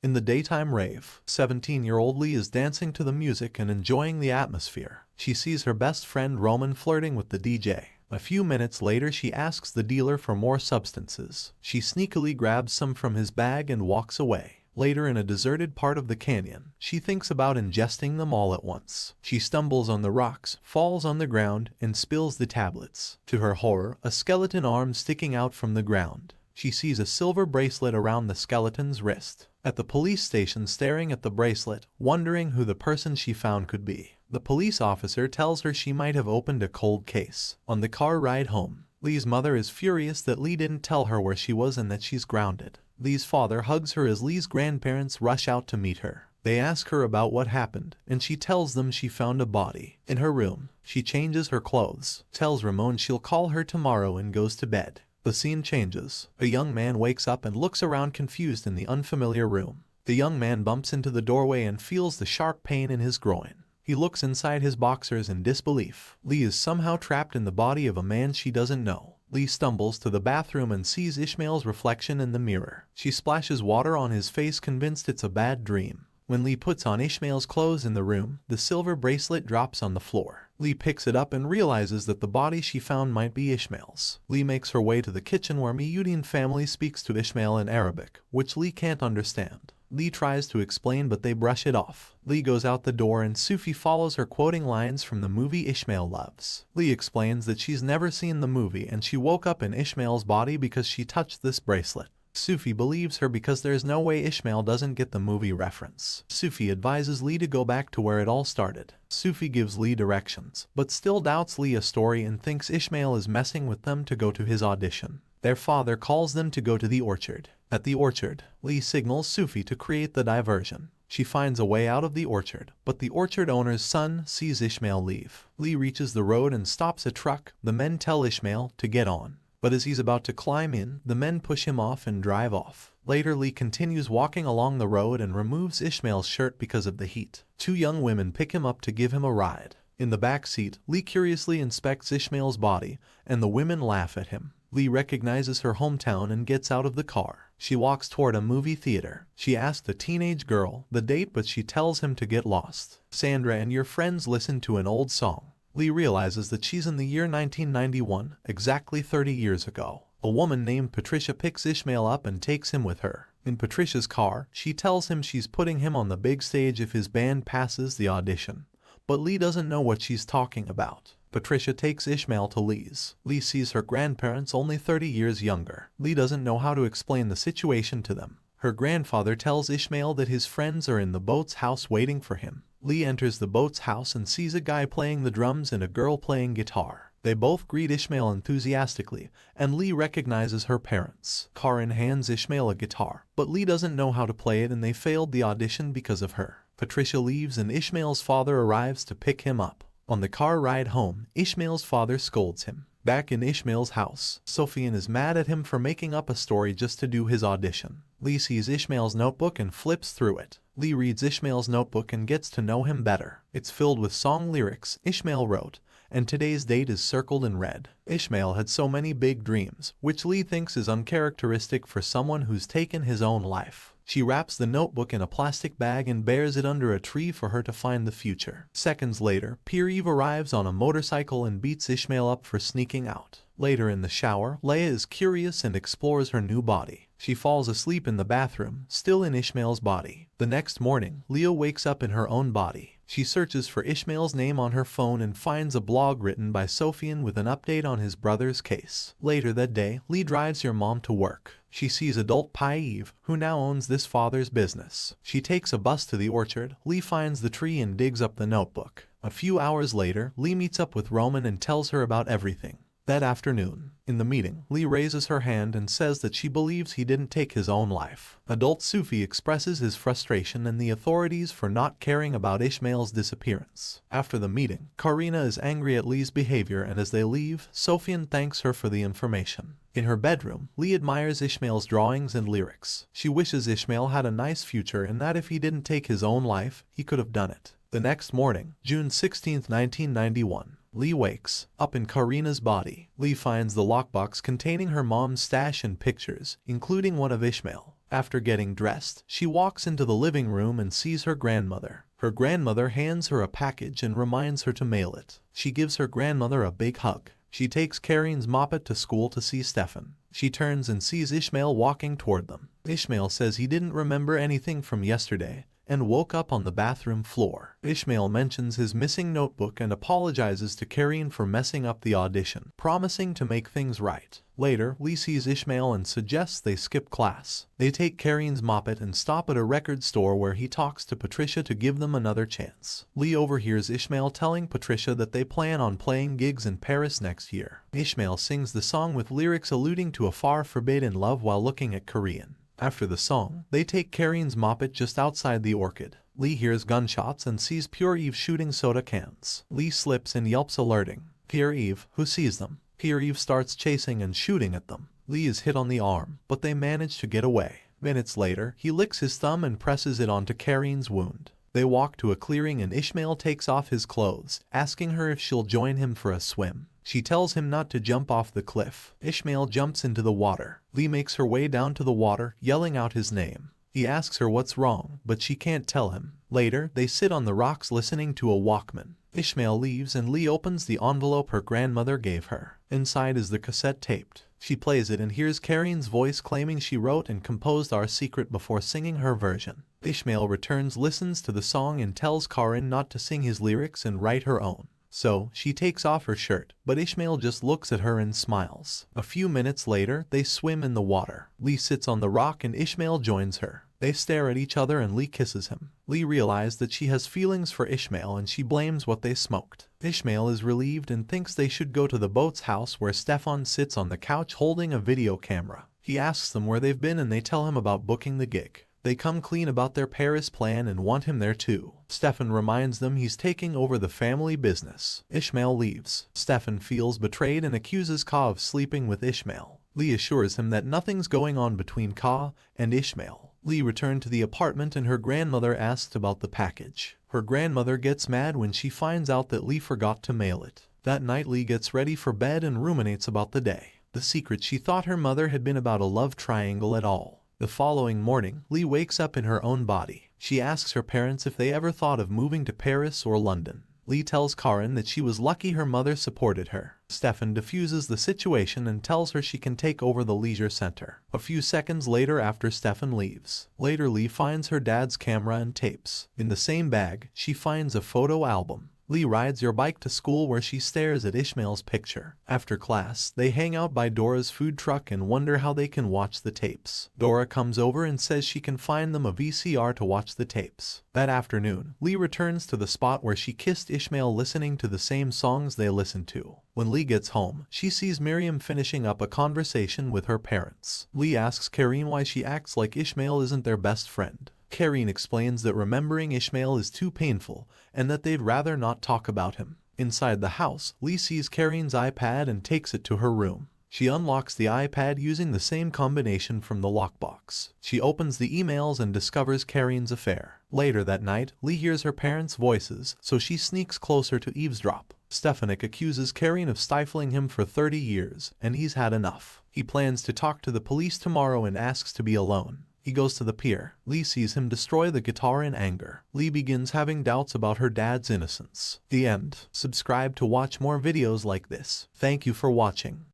In the daytime rave, 17-year-old Lee is dancing to the music and enjoying the atmosphere. She sees her best friend Roman flirting with the DJ. A few minutes later, she asks the dealer for more substances. She sneakily grabs some from his bag and walks away. Later, in a deserted part of the canyon, she thinks about ingesting them all at once. She stumbles on the rocks, falls on the ground, and spills the tablets. To her horror, a skeleton arm sticking out from the ground. She sees a silver bracelet around the skeleton's wrist. At the police station, staring at the bracelet, wondering who the person she found could be, the police officer tells her she might have opened a cold case. On the car ride home, Lee's mother is furious that Lee didn't tell her where she was and that she's grounded. Lee's father hugs her as Lee's grandparents rush out to meet her. They ask her about what happened, and she tells them she found a body in her room. She changes her clothes, tells Ramon she'll call her tomorrow, and goes to bed. The scene changes. A young man wakes up and looks around confused in the unfamiliar room. The young man bumps into the doorway and feels the sharp pain in his groin. He looks inside his boxers in disbelief. Lee is somehow trapped in the body of a man she doesn't know. Lee stumbles to the bathroom and sees Ishmael's reflection in the mirror. She splashes water on his face, convinced it's a bad dream. When Lee puts on Ishmael's clothes in the room, the silver bracelet drops on the floor. Lee picks it up and realizes that the body she found might be Ishmael's. Lee makes her way to the kitchen where Miyudian family speaks to Ishmael in Arabic, which Lee can't understand. Lee tries to explain, but they brush it off. Lee goes out the door and Sufi follows her, quoting lines from the movie Ishmael loves. Lee explains that she's never seen the movie and she woke up in Ishmael's body because she touched this bracelet. Sufi believes her because there's no way Ishmael doesn't get the movie reference. Sufi advises Lee to go back to where it all started. Sufi gives Lee directions, but still doubts Leah's story and thinks Ishmael is messing with them to go to his audition. Their father calls them to go to the orchard. At the orchard, Lee signals Sufi to create the diversion. She finds a way out of the orchard, but the orchard owner's son sees Ishmael leave. Lee reaches the road and stops a truck. The men tell Ishmael to get on, but as he's about to climb in, the men push him off and drive off. Later, Lee continues walking along the road and removes Ishmael's shirt because of the heat. Two young women pick him up to give him a ride. In the back seat, Lee curiously inspects Ishmael's body, and the women laugh at him. Lee recognizes her hometown and gets out of the car. She walks toward a movie theater. She asks the teenage girl the date, but she tells him to get lost. Sandra and your friends listen to an old song. Lee realizes that she's in the year 1991, exactly 30 years ago. A woman named Patricia picks Ishmael up and takes him with her. In Patricia's car, she tells him she's putting him on the big stage if his band passes the audition. But Lee doesn't know what she's talking about. Patricia takes Ishmael to Lee's. Lee sees her grandparents only 30 years younger. Lee doesn't know how to explain the situation to them. Her grandfather tells Ishmael that his friends are in the boat's house waiting for him. Lee enters the boat's house and sees a guy playing the drums and a girl playing guitar. They both greet Ishmael enthusiastically, and Lee recognizes her parents. Karin hands Ishmael a guitar, but Lee doesn't know how to play it and they failed the audition because of her. Patricia leaves and Ishmael's father arrives to pick him up. On the car ride home, Ishmael's father scolds him. Back in Ishmael's house, Sofian is mad at him for making up a story just to do his audition. Lee sees Ishmael's notebook and flips through it. Lee reads Ishmael's notebook and gets to know him better. It's filled with song lyrics Ishmael wrote, and today's date is circled in red. Ishmael had so many big dreams, which Lee thinks is uncharacteristic for someone who's taken his own life. She wraps the notebook in a plastic bag and bears it under a tree for her to find the future. Seconds later, Pierre-Yves arrives on a motorcycle and beats Ishmael up for sneaking out. Later in the shower, Leia is curious and explores her new body. She falls asleep in the bathroom, still in Ishmael's body. The next morning, Leah wakes up in her own body. She searches for Ishmael's name on her phone and finds a blog written by Sofian with an update on his brother's case. Later that day, Lee drives your mom to work. She sees adult Pierre-Yves, who now owns this father's business. She takes a bus to the orchard. Lee finds the tree and digs up the notebook. A few hours later, Lee meets up with Roman and tells her about everything. That afternoon, in the meeting, Lee raises her hand and says that she believes he didn't take his own life. Adult Sufi expresses his frustration and the authorities for not caring about Ishmael's disappearance. After the meeting, Karina is angry at Lee's behavior, and as they leave, Sofian thanks her for the information. In her bedroom, Lee admires Ishmael's drawings and lyrics. She wishes Ishmael had a nice future and that if he didn't take his own life, he could have done it. The next morning, June 16, 1991. Lee wakes up in Karina's body. Lee finds the lockbox containing her mom's stash and pictures, including one of Ishmael. After getting dressed, she walks into the living room and sees her grandmother. Her grandmother hands her a package and reminds her to mail it. She gives her grandmother a big hug. She takes Karin's moppet to school to see Stefan. She turns and sees Ishmael walking toward them. Ishmael says he didn't remember anything from yesterday and woke up on the bathroom floor. Ishmael mentions his missing notebook and apologizes to Karin for messing up the audition, promising to make things right. Later, Lee sees Ishmael and suggests they skip class. They take Karin's moppet and stop at a record store where he talks to Patricia to give them another chance. Lee overhears Ishmael telling Patricia that they plan on playing gigs in Paris next year. Ishmael sings the song with lyrics alluding to a far forbidden love while looking at Karin. After the song, they take Karin's moppet just outside the orchid. Lee hears gunshots and sees Pierre-Yves shooting soda cans. Lee slips and yelps, alerting Pierre-Yves, who sees them. Pierre-Yves starts chasing and shooting at them. Lee is hit on the arm, but they manage to get away. Minutes later, he licks his thumb and presses it onto Karin's wound. They walk to a clearing and Ishmael takes off his clothes, asking her if she'll join him for a swim. She tells him not to jump off the cliff. Ishmael jumps into the water. Lee makes her way down to the water, yelling out his name. He asks her what's wrong, but she can't tell him. Later, they sit on the rocks listening to a Walkman. Ishmael leaves and Lee opens the envelope her grandmother gave her. Inside is the cassette taped. She plays it and hears Karin's voice claiming she wrote and composed Our Secret before singing her version. Ishmael returns, listens to the song and tells Karin not to sing his lyrics and write her own. So, she takes off her shirt, but Ishmael just looks at her and smiles. A few minutes later, they swim in the water. Lee sits on the rock and Ishmael joins her. They stare at each other and Lee kisses him. Lee realizes that she has feelings for Ishmael and she blames what they smoked. Ishmael is relieved and thinks they should go to the boat's house where Stefan sits on the couch holding a video camera. He asks them where they've been and they tell him about booking the gig. They come clean about their Paris plan and want him there too. Stefan reminds them he's taking over the family business. Ishmael leaves. Stefan feels betrayed and accuses Ka of sleeping with Ishmael. Lee assures him that nothing's going on between Ka and Ishmael. Lee returned to the apartment and her grandmother asked about the package. Her grandmother gets mad when she finds out that Lee forgot to mail it. That night Lee gets ready for bed and ruminates about the day. The secret she thought her mother had been about a love triangle at all. The following morning, Lee wakes up in her own body. She asks her parents if they ever thought of moving to Paris or London. Lee tells Karin that she was lucky her mother supported her. Stefan diffuses the situation and tells her she can take over the leisure center. A few seconds later, after Stefan leaves. Later, Lee finds her dad's camera and tapes. In the same bag, she finds a photo album. Lee rides her bike to school where she stares at Ishmael's picture. After class, they hang out by Dora's food truck and wonder how they can watch the tapes. Dora comes over and says she can find them a VCR to watch the tapes. That afternoon, Lee returns to the spot where she kissed Ishmael listening to the same songs they listened to. When Lee gets home, she sees Miriam finishing up a conversation with her parents. Lee asks Karin why she acts like Ishmael isn't their best friend. Karin explains that remembering Ishmael is too painful and that they'd rather not talk about him. Inside the house, Lee sees Karin's iPad and takes it to her room. She unlocks the iPad using the same combination from the lockbox. She opens the emails and discovers Karin's affair. Later that night, Lee hears her parents' voices, so she sneaks closer to eavesdrop. Stefanik accuses Karin of stifling him for 30 years, and he's had enough. He plans to talk to the police tomorrow and asks to be alone. He goes to the pier. Lee sees him destroy the guitar in anger. Lee begins having doubts about her dad's innocence. The end. Subscribe to watch more videos like this. Thank you for watching.